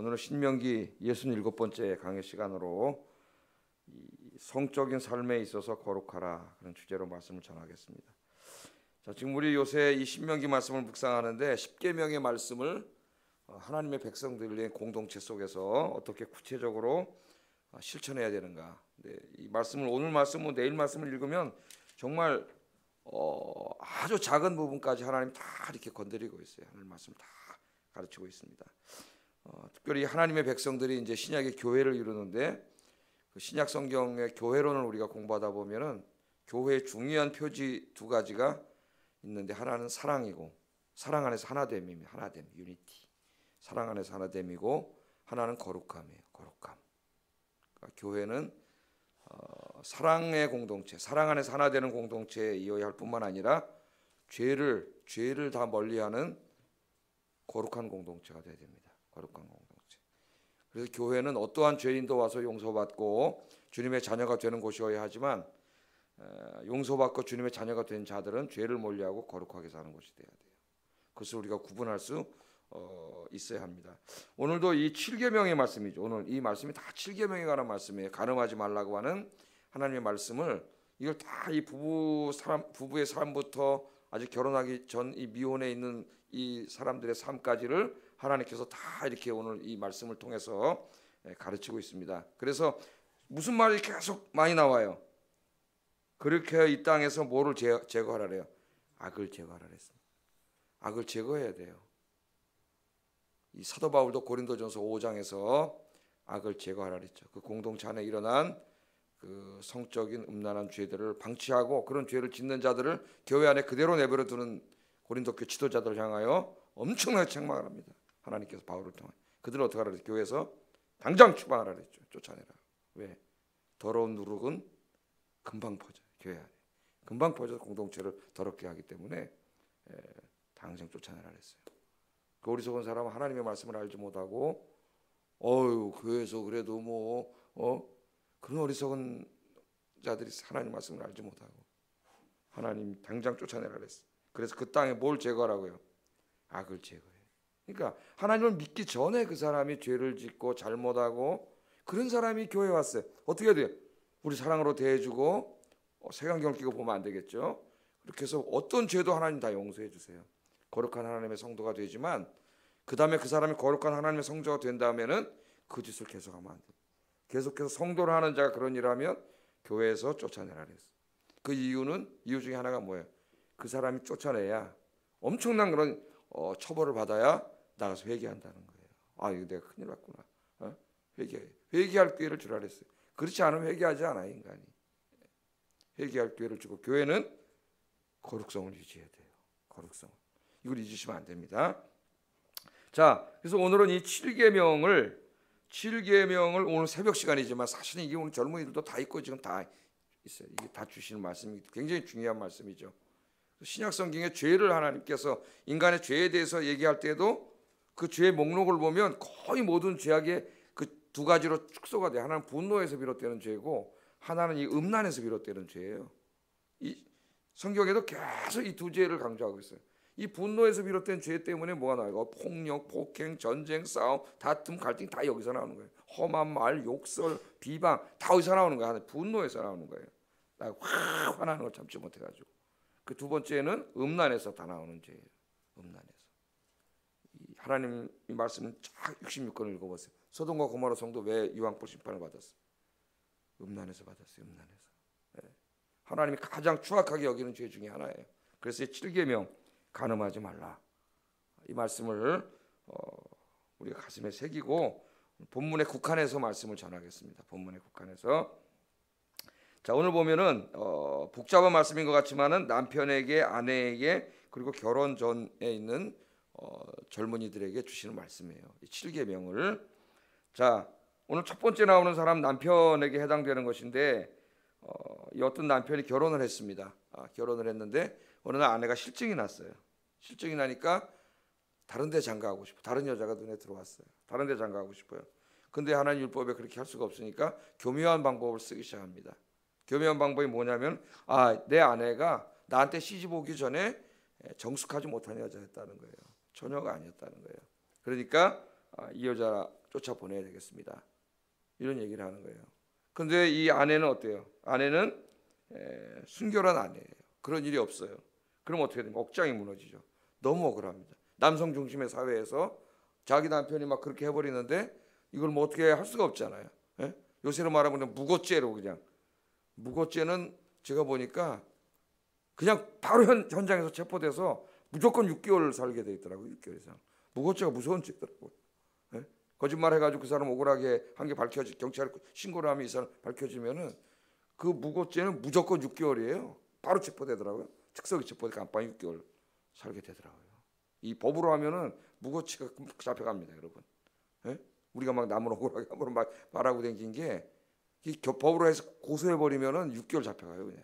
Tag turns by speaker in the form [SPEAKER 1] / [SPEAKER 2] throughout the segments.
[SPEAKER 1] 오늘은 신명기 67번째 강의 시간으로 이 성적인 삶에 있어서 거룩하라 그런 주제로 말씀을 전하겠습니다. 자, 지금 우리 요새 이 신명기 말씀을 묵상하는데 십계명의 말씀을 하나님의 백성들의 공동체 속에서 어떻게 구체적으로 실천해야 되는가. 이 말씀을 오늘 말씀은 내일 말씀을 읽으면 정말 아주 작은 부분까지 하나님 다 이렇게 건드리고 있어요. 하나님 말씀 다 가르치고 있습니다. 특별히 하나님의 백성들이 이제 신약의 교회를 이루는데 그 신약 성경의 교회론을 우리가 공부하다 보면은 교회의 중요한 표지 두 가지가 있는데 하나는 사랑이고 사랑 안에서 하나됨입니다. 하나됨, 유니티. 사랑 안에서 하나됨이고 하나는 거룩함이에요. 거룩함. 그러니까 교회는 사랑의 공동체, 사랑 안에서 하나 되는 공동체에 이어야 할 뿐만 아니라 죄를 다 멀리하는 거룩한 공동체가 되어야 됩니다. 거룩한 공동체. 그래서 교회는 어떠한 죄인도 와서 용서받고 주님의 자녀가 되는 곳이어야 하지만 용서받고 주님의 자녀가 된 자들은 죄를 멀리하고 거룩하게 사는 곳이 되어야 돼요. 그것을 우리가 구분할 수 있어야 합니다. 오늘도 이 7계명의 말씀이죠. 오늘 이 말씀이 다 7계명에 관한 말씀이에요. 간음하지 말라고 하는 하나님의 말씀을 이걸 다 이 부부의 삶부터 아직 결혼하기 전 이 미혼에 있는 이 사람들의 삶까지를 하나님께서 다 이렇게 오늘 이 말씀을 통해서 가르치고 있습니다. 그래서 무슨 말이 계속 많이 나와요. 그렇게 이 땅에서 뭐를 제거하라 그래요? 악을 제거하라 그랬습니다. 악을 제거해야 돼요. 이 사도 바울도 고린도전서 5장에서 악을 제거하라 그랬죠. 그 공동체 안에 일어난 그 성적인 음란한 죄들을 방치하고 그런 죄를 짓는 자들을 교회 안에 그대로 내버려 두는 고린도 교회 지도자들을 향하여 엄청나게 책망을 합니다. 하나님께서 바울을 통해 그들을 어떻게 하라 그랬죠? 교회에서 당장 추방하라 그랬죠. 쫓아내라. 왜? 더러운 누룩은 금방 퍼져요. 교회 안에 금방 퍼져서 공동체를 더럽게 하기 때문에 당장 쫓아내라 그랬어요. 그 어리석은 사람은 하나님의 말씀을 알지 못하고 교회에서 그래도 그런 어리석은 자들이 하나님 말씀을 알지 못하고 하나님 당장 쫓아내라 그랬어요. 그래서 그 땅에 뭘 제거하라고요? 악을 제거해. 그러니까 하나님을 믿기 전에 그 사람이 죄를 짓고 잘못하고 그런 사람이 교회에 왔어요. 어떻게 해야 돼요? 우리 사랑으로 대해주고 색안경 끼고 보면 안 되겠죠. 그렇게 해서 어떤 죄도 하나님 다 용서해 주세요. 거룩한 하나님의 성도가 되지만 그 다음에 그 사람이 거룩한 하나님의 성도가 된 다음에는 그 짓을 계속하면 안 돼요. 계속해서 성도를 하는 자가 그런 일을 하면 교회에서 쫓아내라 그랬어요. 그 이유 중에 하나가 뭐예요? 그 사람이 쫓아내야 엄청난 그런 처벌을 받아야 나가서 회개한다는 거예요. 이거 내가 큰일 났구나. 회개할 기회를 주라 그랬어요. 그렇지 않으면 회개하지 않아요, 인간이. 회개할 기회를 주고 교회는 거룩성을 유지해야 돼요. 거룩성. 이걸 잊으시면 안 됩니다. 자, 그래서 오늘은 이 7계명을 오늘 새벽 시간이지만 사실은 이게 오늘 젊은이들도 다 있고 지금 다 있어요. 이게 다 주시는 말씀이 굉장히 중요한 말씀이죠. 신약 성경의 죄를 하나님께서 인간의 죄에 대해서 얘기할 때도 그 죄의 목록을 보면 거의 모든 죄악의 그 두 가지로 축소가 돼요. 하나는 분노에서 비롯되는 죄고 하나는 이 음란에서 비롯되는 죄예요. 이 성경에도 계속 이 두 죄를 강조하고 있어요. 이 분노에서 비롯된 죄 때문에 뭐가 나와요? 폭력, 폭행, 전쟁, 싸움, 다툼, 갈등 다 여기서 나오는 거예요. 험한 말, 욕설, 비방 다 어디서 나오는 거예요? 분노에서 나오는 거예요. 나 확 화나는 걸 참지 못해가지고. 그 두 번째는 음란에서 다 나오는 죄예요. 음란에서. 하나님 이 말씀은 쫙 66권을 읽어보세요. 소돔과 고모라 성도 왜 유황불 심판을 받았어요? 음란에서 받았어요. 음란에서. 하나님이 가장 추악하게 여기는 죄 중에 하나예요. 그래서 7계명 간음하지 말라. 이 말씀을 우리가 가슴에 새기고 본문에 국한해서 말씀을 전하겠습니다. 본문에 국한해서. 자, 오늘 보면은 복잡한 말씀인 것 같지만은 남편에게, 아내에게 그리고 결혼 전에 있는 젊은이들에게 주시는 말씀이에요. 이 7계명을. 자, 오늘 첫 번째 나오는 사람 남편에게 해당되는 것인데 이 어떤 남편이 결혼을 했습니다. 결혼을 했는데 어느 날 아내가 실증이 났어요. 실증이 나니까 다른 데 장가가고 싶어. 다른 여자가 눈에 들어왔어요. 다른 데 장가가고 싶어요. 근데 하나님 율법에 그렇게 할 수가 없으니까 교묘한 방법을 쓰기 시작합니다. 교묘한 방법이 뭐냐면 내 아내가 나한테 시집 오기 전에 정숙하지 못한 여자였다는 거예요. 처녀가 아니었다는 거예요. 그러니까 이 여자 쫓아 보내야 되겠습니다. 이런 얘기를 하는 거예요. 그런데 이 아내는 어때요? 아내는 순결한 아내예요. 그런 일이 없어요. 그럼 어떻게 됩니까? 억장이 무너지죠. 너무 억울합니다. 남성 중심의 사회에서 자기 남편이 막 그렇게 해버리는데 이걸 뭐 어떻게 할 수가 없잖아요. 예? 요새로 말하면 무고죄로 그냥. 무고죄는 제가 보니까 그냥 바로 현장에서 체포돼서 무조건 6개월 살게 돼 있더라고요. 6개월 이상. 무고죄가 무서운 죄더라고요. 예? 거짓말 해가지고 그 사람 억울하게 한 게 밝혀지 경찰 신고를 하면 이 사람 밝혀지면은 그 무고죄는 무조건 6개월이에요. 바로 체포되더라고요. 즉석이 체포돼 감방에 6개월 살게 되더라고요. 이 법으로 하면은 무고죄가 잡혀갑니다, 여러분. 예? 우리가 막 남을 억울하게 함부로 말하고 댕긴 게 이 법으로 해서 고소해 버리면은 6개월 잡혀가요, 그냥.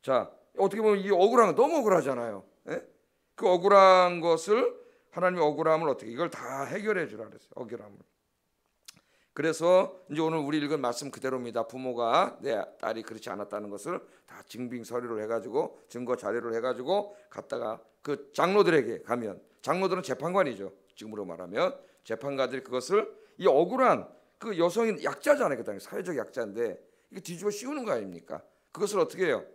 [SPEAKER 1] 자, 어떻게 보면 이 억울한 거 너무 억울하잖아요. 예? 그 억울한 것을 하나님의 억울함을 어떻게 이걸 다 해결해 주라 그랬어요. 억울함을. 그래서 이제 오늘 우리 읽은 말씀 그대로입니다. 부모가 내 딸이 그렇지 않았다는 것을 다 증빙 서류를 해가지고 증거 자료를 해가지고 갖다가 그 장로들에게 가면 장로들은 재판관이죠. 지금으로 말하면 재판관들이 그것을 이 억울한 그 여성이 약자잖아요. 그 당시 사회적 약자인데 이게 뒤집어 씌우는 거 아닙니까? 그것을 어떻게 해요?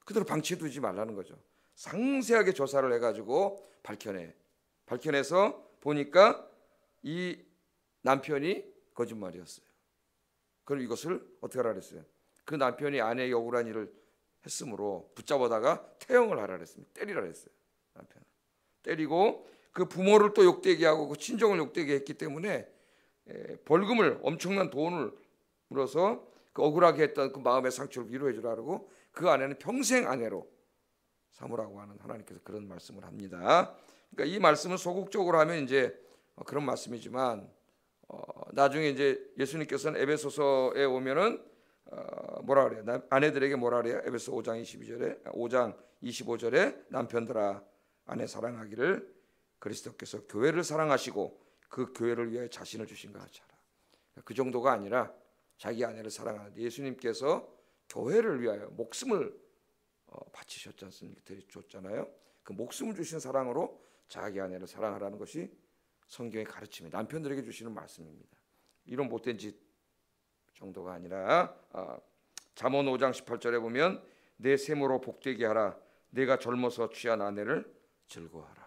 [SPEAKER 1] 그대로 방치해 두지 말라는 거죠. 상세하게 조사를 해가지고 밝혀내서 보니까 이 남편이 거짓말이었어요. 그럼 이것을 어떻게 하라 그랬어요? 그 남편이 아내의 억울한 일을 했으므로 붙잡아다가 태형을 하라 그랬습니다. 때리라 그랬어요. 남편을 때리고 그 부모를 또 욕되게 하고 그 친정을 욕되게 했기 때문에 벌금을 엄청난 돈을 물어서 그 억울하게 했던 그 마음의 상처를 위로해 주라고 그 아내는 평생 아내로 삼으라고 하는 하나님께서 그런 말씀을 합니다. 그러니까 이 말씀을 소극적으로 하면 이제 그런 말씀이지만 나중에 이제 예수님께서는 에베소서에 오면은 뭐라 그래요? 아내들에게 뭐라 그래요? 에베소 5장 25절에 남편들아 아내 사랑하기를 그리스도께서 교회를 사랑하시고 그 교회를 위하여 자신을 주신 것 같이 하라. 그 정도가 아니라 자기 아내를 사랑하는 예수님께서 교회를 위하여 목숨을 바치셨지 않습니까? 줬잖아요. 그 목숨을 주신 사랑으로 자기 아내를 사랑하라는 것이 성경의 가르침이 남편들에게 주시는 말씀입니다. 이런 못된 짓 정도가 아니라 잠언 5장 18절에 보면 내 셈으로 복되게 하라. 내가 젊어서 취한 아내를 즐거워하라.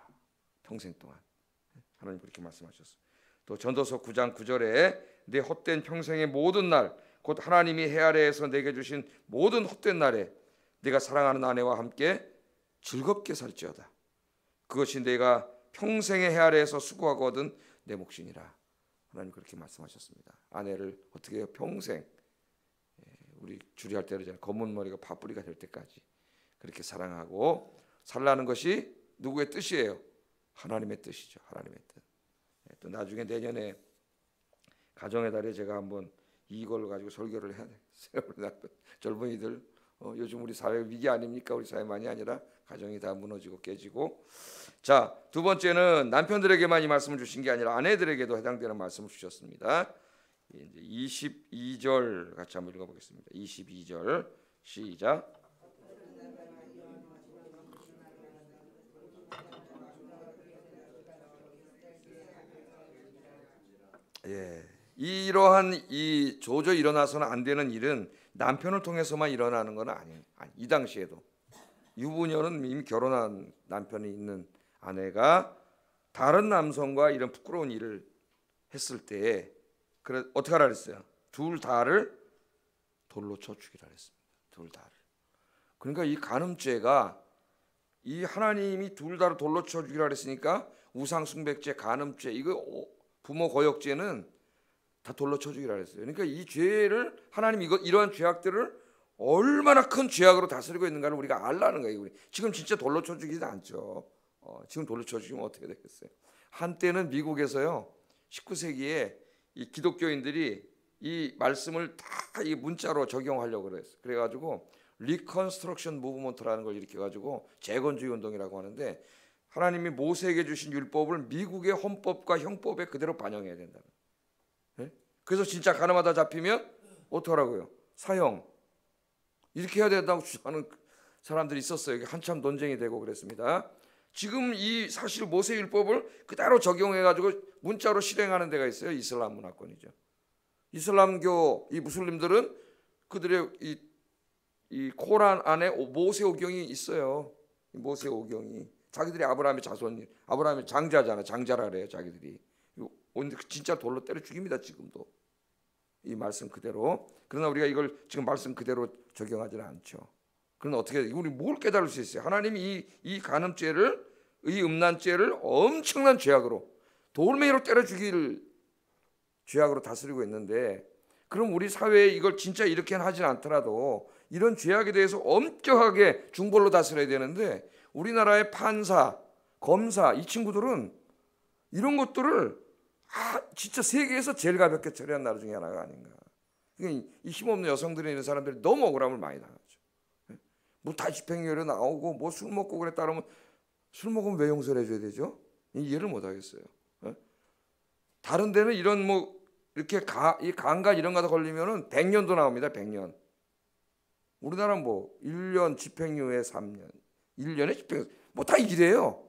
[SPEAKER 1] 평생 동안 하나님 그렇게 말씀하셨어요. 또 전도서 9장 9절에 내 헛된 평생의 모든 날 곧 하나님이 해 아래에서 내게 주신 모든 헛된 날에 내가 사랑하는 아내와 함께 즐겁게 살지어다. 그것이 내가 평생의 해 아래에서 수고하고 얻은 내 몫이니라. 하나님 그렇게 말씀하셨습니다. 아내를 어떻게 해요? 평생 우리 주리할 때로 검은 머리가 파뿌리가 될 때까지 그렇게 사랑하고 살라는 것이 누구의 뜻이에요? 하나님의 뜻이죠. 하나님의 뜻. 또 나중에 내년에 가정의 달에 제가 한번 이걸 가지고 설교를 해야 돼요. 젊은이들 요즘 우리 사회 위기 아닙니까? 우리 사회만이 아니라 가정이 다 무너지고 깨지고. 자, 두 번째는 남편들에게만 이 말씀을 주신 게 아니라 아내들에게도 해당되는 말씀을 주셨습니다. 이제 22절 같이 한번 읽어보겠습니다. 22절 시작. 예, 이러한 이 도저히 일어나서는 안 되는 일은 남편을 통해서만 일어나는 건 아니에요. 이 당시에도 유부녀는 이미 결혼한 남편이 있는 아내가 다른 남성과 이런 부끄러운 일을 했을 때에 그래 어떻게 하라 그랬어요? 둘 다를 돌로 쳐 죽이라 그랬습니다. 둘 다를. 그러니까 이 간음죄가 이 하나님이 둘 다를 돌로 쳐 죽이라 그랬으니까 우상숭배죄, 간음죄, 이거 부모 거역죄는 다 돌로 쳐 죽이라 그랬어요. 그러니까 이 죄를 하나님 이러한 죄악들을 얼마나 큰 죄악으로 다스리고 있는가를 우리가 알라는 거예요. 우리 지금 진짜 돌로 쳐 죽이지 않죠. 지금 돌로 쳐 죽이면 어떻게 되겠어요? 한때는 미국에서요 19세기에 이 기독교인들이 이 말씀을 다 이 문자로 적용하려고 그랬어요. 그래가지고 리컨스트럭션 무브먼트라는 걸 일으켜가지고 재건주의 운동이라고 하는데 하나님이 모세에게 주신 율법을 미국의 헌법과 형법에 그대로 반영해야 된다는. 네? 그래서 진짜 가늠하다 잡히면 어떡하라고요? 사형. 이렇게 해야 된다고 주장하는 사람들이 있었어요. 이게 한참 논쟁이 되고 그랬습니다. 지금 이 사실 모세 율법을 그대로 적용해가지고 문자로 실행하는 데가 있어요. 이슬람 문화권이죠. 이슬람교 이 무슬림들은 그들의 이 코란 안에 모세오경이 있어요. 모세오경이 자기들이 아브라함의 자손이, 아브라함의 장자잖아. 장자라 그래요. 자기들이 진짜 돌로 때려 죽입니다. 지금도 이 말씀 그대로. 그러나 우리가 이걸 지금 말씀 그대로 적용하지는 않죠. 그러나 어떻게 우리 뭘 깨달을 수 있어요? 하나님이 이 간음죄를, 이 음란죄를 엄청난 죄악으로, 돌멩이로 때려 죽일 죄악으로 다스리고 있는데, 그럼 우리 사회에 이걸 진짜 이렇게 하진 않더라도 이런 죄악에 대해서 엄격하게 중벌로 다스려야 되는데, 우리나라의 판사, 검사 이 친구들은 이런 것들을 진짜 세계에서 제일 가볍게 처리한 나라 중에 하나가 아닌가. 이 힘없는 여성들이 있는 사람들이 너무 억울함을 많이 당하죠. 뭐 다 집행유예로 나오고 뭐 술 먹고 그랬다 그러면, 술 먹으면 왜 용서를 해줘야 되죠? 이해를 못 하겠어요. 다른 데는 이런 뭐 이렇게 이 강간 이런 거다 걸리면은 100년도 나옵니다. 100년. 우리나라는 뭐 1년 집행유예 3년, 1년에 집행, 뭐 다 이래요.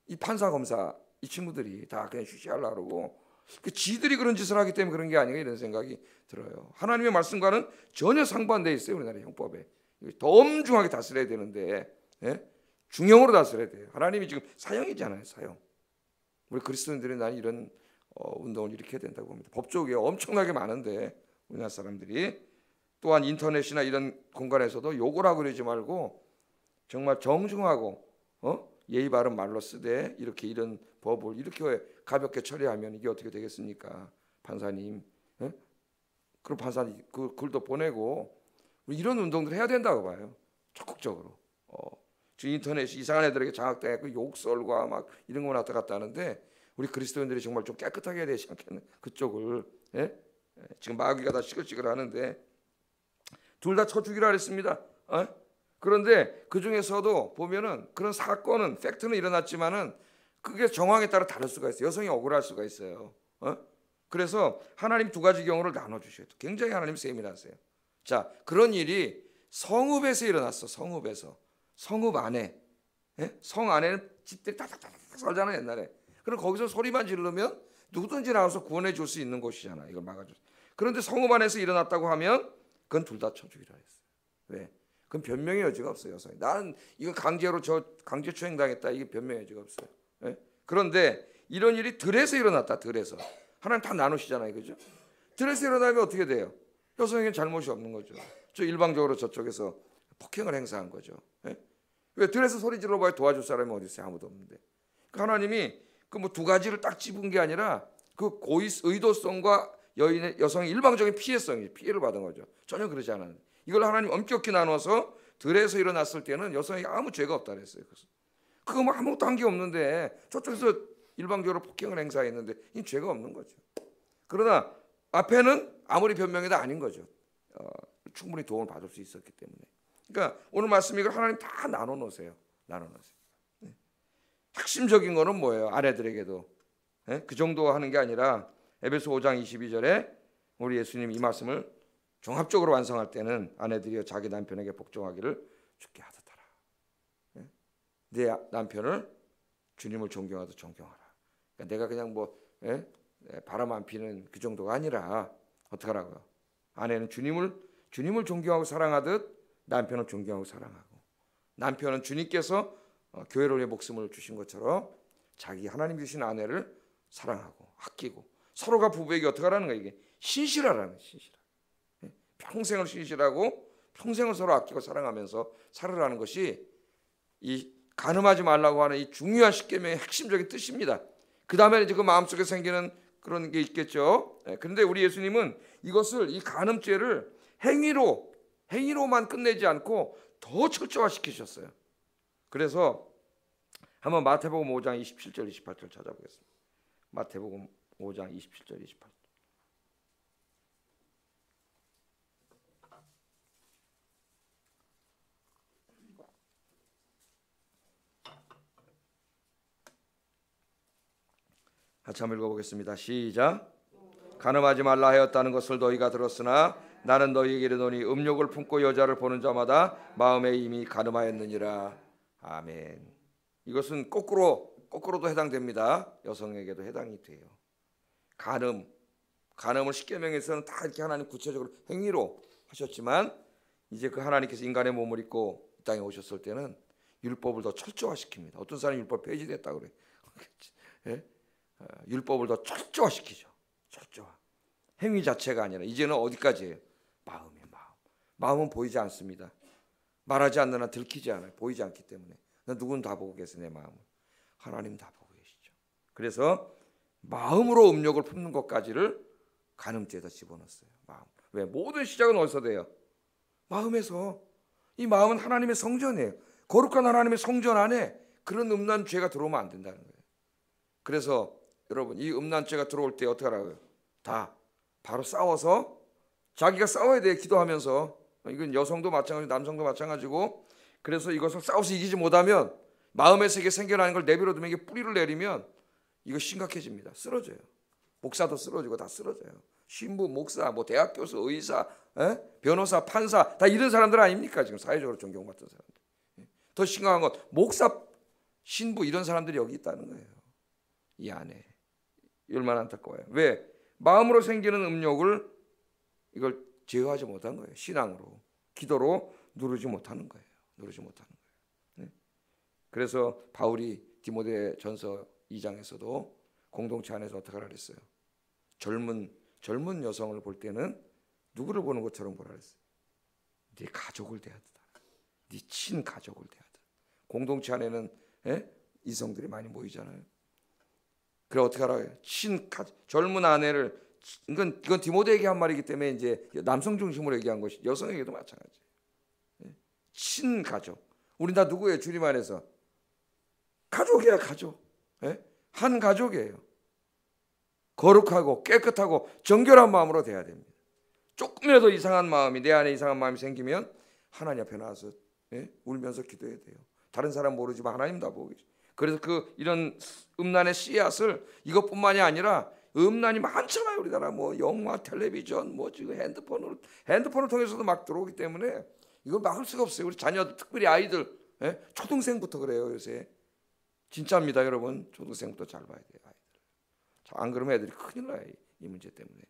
[SPEAKER 1] 이 판사 검사 이 친구들이 다 그냥 쉬쉬하려고 그러고, 지들이 그런 짓을 하기 때문에 그런 게 아닌가 이런 생각이 들어요. 하나님의 말씀과는 전혀 상반되어 있어요. 우리나라 형법에 더 엄중하게 다스려야 되는데, 중형으로 다스려야 돼요. 하나님이 지금 사형이잖아요. 사형. 우리 그리스도인들이 난 이런 운동을 일으켜야 된다고 봅니다. 법조계 엄청나게 많은데 우리나라 사람들이, 또한 인터넷이나 이런 공간에서도 욕을 하고 그러지 말고 정말 정중하고 예의 바른 말로 쓰되 이렇게 이런 법을 이렇게 가볍게 처리하면 이게 어떻게 되겠습니까? 판사님, 그럼 판사님 그 글도 보내고 이런 운동들 해야 된다고 봐요. 적극적으로. 지금 인터넷이 이상한 애들에게 장악돼서 욕설과 막 이런 거 왔다 갔다 하는데, 우리 그리스도인들이 정말 좀 깨끗하게 해야 되지 않겠나? 그쪽을 지금 마귀가 다 시끌시끌하는데 둘 다 쳐 죽이라 그랬습니다. 그런데 그 중에서도 보면은 그런 사건은 팩트는 일어났지만은 그게 정황에 따라 다를 수가 있어요. 여성이 억울할 수가 있어요. 그래서 하나님 두 가지 경우를 나눠 주셔요. 굉장히 하나님 세밀하세요. 자, 그런 일이 성읍에서 일어났어. 성읍에서. 성읍 안에, 성 안에는 집들이 다닥다닥 살잖아요 옛날에. 그럼 거기서 소리만 지르면 누구든지 나와서 구원해 줄 수 있는 곳이잖아. 이걸 막아줄. 그런데 성읍 안에서 일어났다고 하면 그건 둘 다 쳐주기로 했어요. 왜? 그건 변명의 여지가 없어요. 여성이. 나는 이거 강제로 강제 추행당했다. 이게 변명의 여지가 없어요. 그런데 이런 일이 들에서 일어났다. 들에서. 하나님 다 나누시잖아요. 그죠? 들에서 일어나면 어떻게 돼요? 여성에게는 잘못이 없는 거죠. 저 일방적으로 저쪽에서 폭행을 행사한 거죠. 왜 들에서 소리 질러봐야 도와줄 사람이 어디 있어요? 아무도 없는데. 하나님이 그 뭐 두 가지를 딱 집은 게 아니라 그 의도성과 여성의 일방적인 피해를 받은 거죠. 전혀 그러지 않았는데, 이걸 하나님 엄격히 나눠서 들에서 일어났을 때는 여성에게 아무 죄가 없다 그랬어요. 그거 뭐 아무것도 한 게 없는데 저쪽에서 일방적으로 폭행을 행사했는데 이 죄가 없는 거죠. 그러나 앞에는 아무리 변명해도 아닌 거죠. 충분히 도움을 받을 수 있었기 때문에. 그러니까 오늘 말씀 이걸 하나님 다 나눠 놓으세요. 핵심적인 거는 뭐예요? 아내들에게도 그 정도 하는 게 아니라 에베소 5장 22절에 우리 예수님 이 말씀을 종합적으로 완성할 때는 아내들이여 자기 남편에게 복종하기를 주께 하듯하라. 내 남편을 주님을 존경하듯 존경하라. 그러니까 내가 그냥 뭐 바람 안 피는 그 정도가 아니라 어떻게 하라고요? 아내는 주님을 존경하고 사랑하듯 남편은 존경하고 사랑하고, 남편은 주님께서 교회를 위해 목숨을 주신 것처럼 자기 하나님 주신 아내를 사랑하고 아끼고, 서로가 부부에게 어떻게 하라는 거예요? 이게 신실하라는, 신실하. 평생을 신실하고 평생을 서로 아끼고 사랑하면서 살으라는 것이 이 간음하지 말라고 하는 이 중요한 십계명의 핵심적인 뜻입니다. 그 다음에 이제 그 마음속에 생기는 그런 게 있겠죠. 그런데 우리 예수님은 이것을, 이 간음죄를 행위로만 끝내지 않고 더 철저화시키셨어요. 그래서 한번 마태복음 5장 27절 28절 찾아보겠습니다. 마태복음 5장 27절 28절. 같이 한번 읽어보겠습니다. 시작. 간음하지 말라 하였다는 것을 너희가 들었으나 나는 너희에게 이르노니 음욕을 품고 여자를 보는 자마다 마음에 이미 간음하였느니라. 아멘. 이것은 거꾸로 거꾸로도 해당됩니다. 여성에게도 해당이 돼요. 간음을 십계명에서는 다 이렇게 하나님 구체적으로 행위로 하셨지만 이제 그 하나님께서 인간의 몸을 입고 이 땅에 오셨을 때는 율법을 더 철저화시킵니다. 어떤 사람이 율법 폐지됐다 그래. 예? 율법을 더 철저화시키죠. 철저화. 행위 자체가 아니라 이제는 어디까지예요? 마음이에요. 마음은 보이지 않습니다. 말하지 않는 한 들키지 않아요. 보이지 않기 때문에. 누구는 다 보고 계세요. 내 마음을. 하나님 다 보고 계시죠. 그래서 마음으로 음욕을 품는 것까지를 간음죄에다 집어넣었어요. 마음. 왜? 모든 시작은 어디서 돼요? 마음에서. 이 마음은 하나님의 성전이에요. 거룩한 하나님의 성전 안에 그런 음란 죄가 들어오면 안 된다는 거예요. 그래서 여러분 이 음란 죄가 들어올 때 어떻게 하라고요? 다 바로 싸워서 자기가 싸워야 돼요. 기도하면서. 이건 여성도 마찬가지고 남성도 마찬가지고. 그래서 이것을 싸워서 이기지 못하면 마음의 세계에 생겨나는 걸 내버려두면 이게 뿌리를 내리면 이거 심각해집니다. 쓰러져요. 목사도 쓰러지고 다 쓰러져요. 신부, 목사, 뭐 대학 교수, 의사, 변호사, 판사 다 이런 사람들 아닙니까? 지금 사회적으로 존경받던 사람들. 더 심각한 건 목사, 신부 이런 사람들이 여기 있다는 거예요. 이 안에. 얼마나 안타까워요. 왜? 마음으로 생기는 음욕을 이걸 제어하지 못한 거예요. 신앙으로, 기도로 누르지 못하는 거예요. 누르지 못하는 거예요. 그래서 바울이 디모데전서 2장에서도 공동체 안에서 어떻게 하라 그랬어요? 젊은 여성을 볼 때는 누구를 보는 것처럼 보라 그랬어요? 네 가족을 대하듯, 네 친가족을 대하듯. 공동체 안에는 이성들이 많이 모이잖아요. 그래 어떻게 하라? 젊은 아내를 이건 디모데에게 한 말이기 때문에 이제 남성 중심으로 얘기한 것이 여성에게도 마찬가지예요. 친가족. 우린 다 누구예요? 주님 안에서 가족이야, 가족. 한 가족이에요. 거룩하고 깨끗하고 정결한 마음으로 돼야 됩니다. 조금이라도 이상한 마음이 내 안에 이상한 마음이 생기면 하나님 앞에 나와서 울면서 기도해야 돼요. 다른 사람 모르지만 하나님 다 보고 계시죠. 그래서 이런 음란의 씨앗을 이것뿐만이 아니라 음란이 많잖아요. 우리나라 뭐 영화, 텔레비전, 뭐 지금 핸드폰을 통해서도 막 들어오기 때문에 이걸 막을 수가 없어요. 우리 자녀들, 특별히 아이들, 초등생부터 그래요 요새. 진짜입니다, 여러분. 초등생부터 잘 봐야 돼요, 아이들. 안 그러면 애들이 큰일 나요, 이 문제 때문에.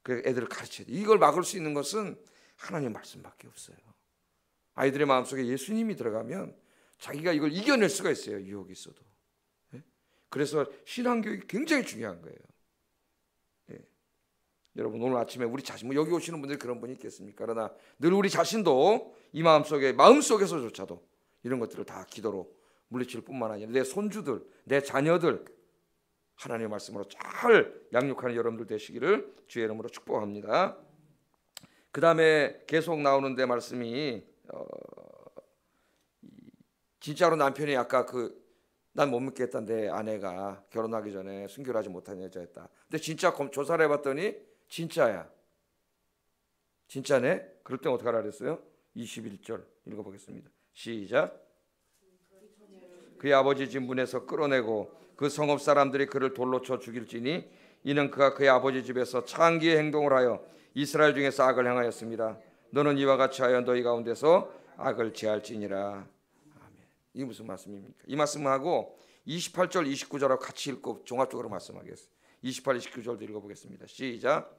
[SPEAKER 1] 그 애들을 가르쳐야 돼. 이걸 막을 수 있는 것은 하나님 말씀밖에 없어요. 아이들의 마음속에 예수님이 들어가면 자기가 이걸 이겨낼 수가 있어요, 유혹이 있어도. 그래서 신앙교육이 굉장히 중요한 거예요. 여러분 오늘 아침에 우리 자신, 여기 오시는 분들이 그런 분이 있겠습니까? 그러나 늘 우리 자신도 이 마음속에서조차도 이런 것들을 다 기도로 물리칠 뿐만 아니라 내 손주들, 내 자녀들 하나님의 말씀으로 잘 양육하는 여러분들 되시기를 주의 이름으로 축복합니다. 그 다음에 계속 나오는데 말씀이 진짜로 남편이 아까 난 못 믿겠다, 내 아내가 결혼하기 전에 순결하지 못한 여자였다. 근데 진짜 조사를 해봤더니 진짜야. 진짜네? 그럴 땐 어떻게 하라 그랬어요? 21절 읽어보겠습니다. 시작. 그의 아버지 집 문에서 끌어내고 그 성읍 사람들이 그를 돌로 쳐 죽일지니 이는 그가 그의 아버지 집에서 창기의 행동을 하여 이스라엘 중에서 악을 행하였습니다. 너는 이와 같이 하여 너희 가운데서 악을 제할지니라. 아멘. 이게 무슨 말씀입니까? 이 말씀하고 28절 29절하고 같이 읽고 종합적으로 말씀하겠습니다. 28, 29절도 읽어보겠습니다. 시작.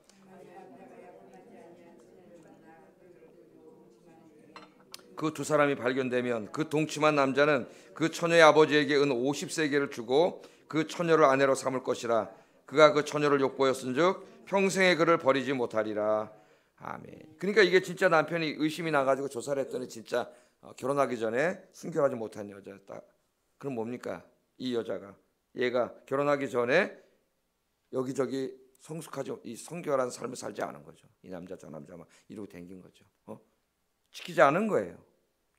[SPEAKER 1] 그 두 사람이 발견되면 그 동침한 남자는 그 처녀의 아버지에게 은 50세겔을 주고 그 처녀를 아내로 삼을 것이라. 그가 그 처녀를 욕보였은즉 평생에 그를 버리지 못하리라. 아멘. 그러니까 이게 진짜 남편이 의심이 나가지고 조사를 했더니 진짜 결혼하기 전에 순결하지 못한 여자였다. 그럼 뭡니까? 이 여자가, 얘가 결혼하기 전에 여기저기 성숙하지, 이 성결한 삶을 살지 않은 거죠. 이 남자 저 남자만 이러고 댕긴 거죠. 지키지 않은 거예요.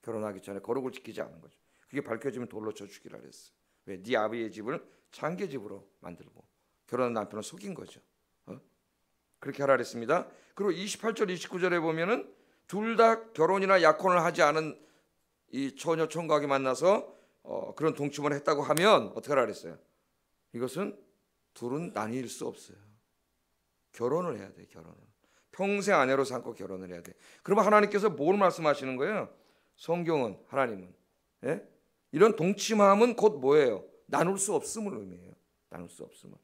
[SPEAKER 1] 결혼하기 전에 거룩을 지키지 않은 거죠. 그게 밝혀지면 돌로 쳐 죽이라 그랬어. 왜? 네 아버지의 집을 창기의 집으로 만들고 결혼한 남편을 속인 거죠. 그렇게 하라 그랬습니다. 그리고 28절 29절에 보면은 둘 다 결혼이나 약혼을 하지 않은 이 처녀 총각이 만나서 그런 동침을 했다고 하면 어떻게 하라 그랬어요? 이것은 둘은 나뉠 수 없어요. 결혼을 해야 돼. 결혼을 평생 아내로 삼고 결혼을 해야 돼. 그러면 하나님께서 뭘 말씀하시는 거예요? 성경은, 하나님은 이런 동침함은 곧 뭐예요? 나눌 수 없음을 의미해요. 나눌 수 없음을.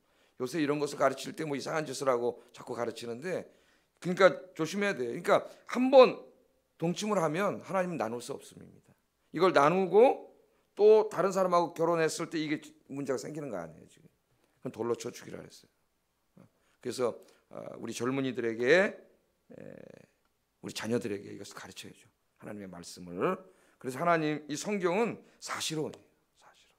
[SPEAKER 1] 요새 이런 것을 가르칠 때 뭐 이상한 짓을 하고 자꾸 가르치는데, 그러니까 조심해야 돼요. 그러니까 한번 동침을 하면 하나님은 나눌 수 없음입니다. 이걸 나누고 또 다른 사람하고 결혼했을 때 이게 문제가 생기는 거 아니에요. 지금 그건 돌로 쳐 죽이라 그랬어요. 그래서 우리 젊은이들에게, 우리 자녀들에게 이것을 가르쳐야죠. 하나님의 말씀을. 그래서 하나님, 이 성경은 사실혼이에요. 사실혼.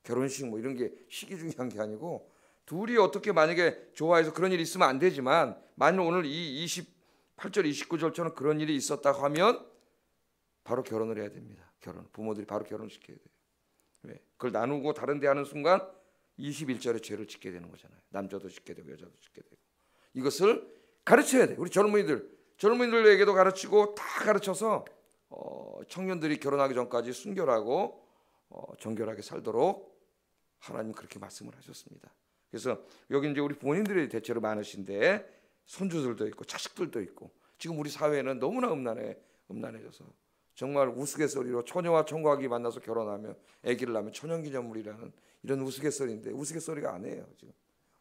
[SPEAKER 1] 결혼식 뭐 이런 게 식이 중요한 게 아니고, 둘이 어떻게 만약에 좋아해서 그런 일이 있으면 안 되지만, 만일 오늘 이 28절 29절처럼 그런 일이 있었다고 하면 바로 결혼을 해야 됩니다. 부모들이 바로 결혼시켜야 돼요. 왜? 그걸 나누고 다른 데 하는 순간 21절에 죄를 짓게 되는 거잖아요. 남자도 짓게 되고 여자도 짓게 되고. 이것을 가르쳐야 돼요. 우리 젊은이들에게도 가르치고, 다 가르쳐서 청년들이 결혼하기 전까지 순결하고 정결하게 살도록 하나님 그렇게 말씀을 하셨습니다. 그래서 여기 이제 우리 부모님들이 대체로 많으신데 손주들도 있고 자식들도 있고, 지금 우리 사회는 너무나 음란해져서 정말 우스갯소리로 처녀와 청각이 만나서 결혼하면 아기를 낳으면 천연기념물이라는 이런 우스갯소리인데, 우스갯소리가 아니에요. 지금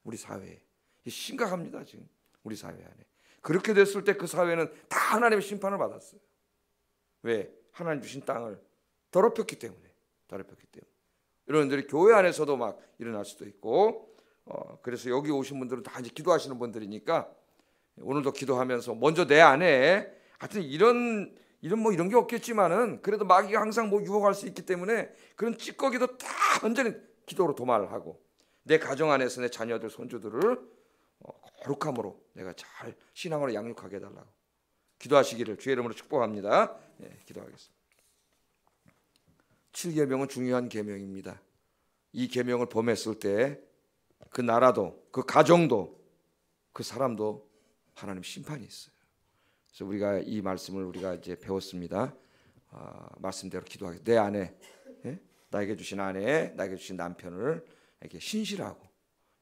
[SPEAKER 1] 우리 사회에 심각합니다. 지금 우리 사회 안에 그렇게 됐을 때 그 사회는 다 하나님의 심판을 받았어요. 왜? 하나님 주신 땅을 더럽혔기 때문에. 이런 일들이 교회 안에서도 막 일어날 수도 있고, 그래서 여기 오신 분들은 다 이제 기도하시는 분들이니까 오늘도 기도하면서 먼저 내 안에 하여튼 이런 게 없겠지만은 그래도 마귀가 항상 뭐 유혹할 수 있기 때문에 그런 찌꺼기도 다 완전히 기도로 도말을 하고, 내 가정 안에서 내 자녀들 손주들을 거룩함으로 내가 잘 신앙으로 양육하게 해달라고 기도하시기를 주의 이름으로 축복합니다. 기도하겠습니다. 7계명은 중요한 계명입니다. 이 계명을 범했을 때 그 나라도, 그 가정도, 그 사람도 하나님 심판이 있어요. 그래서 우리가 이 말씀을 우리가 이제 배웠습니다. 말씀대로 기도하겠습니다. 내 아내, 나에게 주신 아내, 나에게 주신 남편을 이렇게 신실하고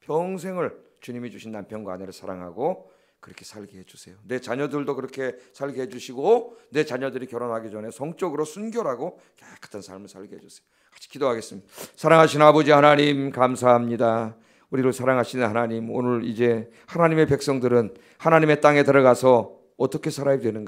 [SPEAKER 1] 평생을 주님이 주신 남편과 아내를 사랑하고 그렇게 살게 해주세요. 내 자녀들도 그렇게 살게 해주시고, 내 자녀들이 결혼하기 전에 성적으로 순결하고 깨끗한 삶을 살게 해주세요. 같이 기도하겠습니다. 사랑하시는 아버지 하나님, 감사합니다. 우리를 사랑하시는 하나님, 오늘 이제 하나님의 백성들은 하나님의 땅에 들어가서 어떻게 살아야 되는가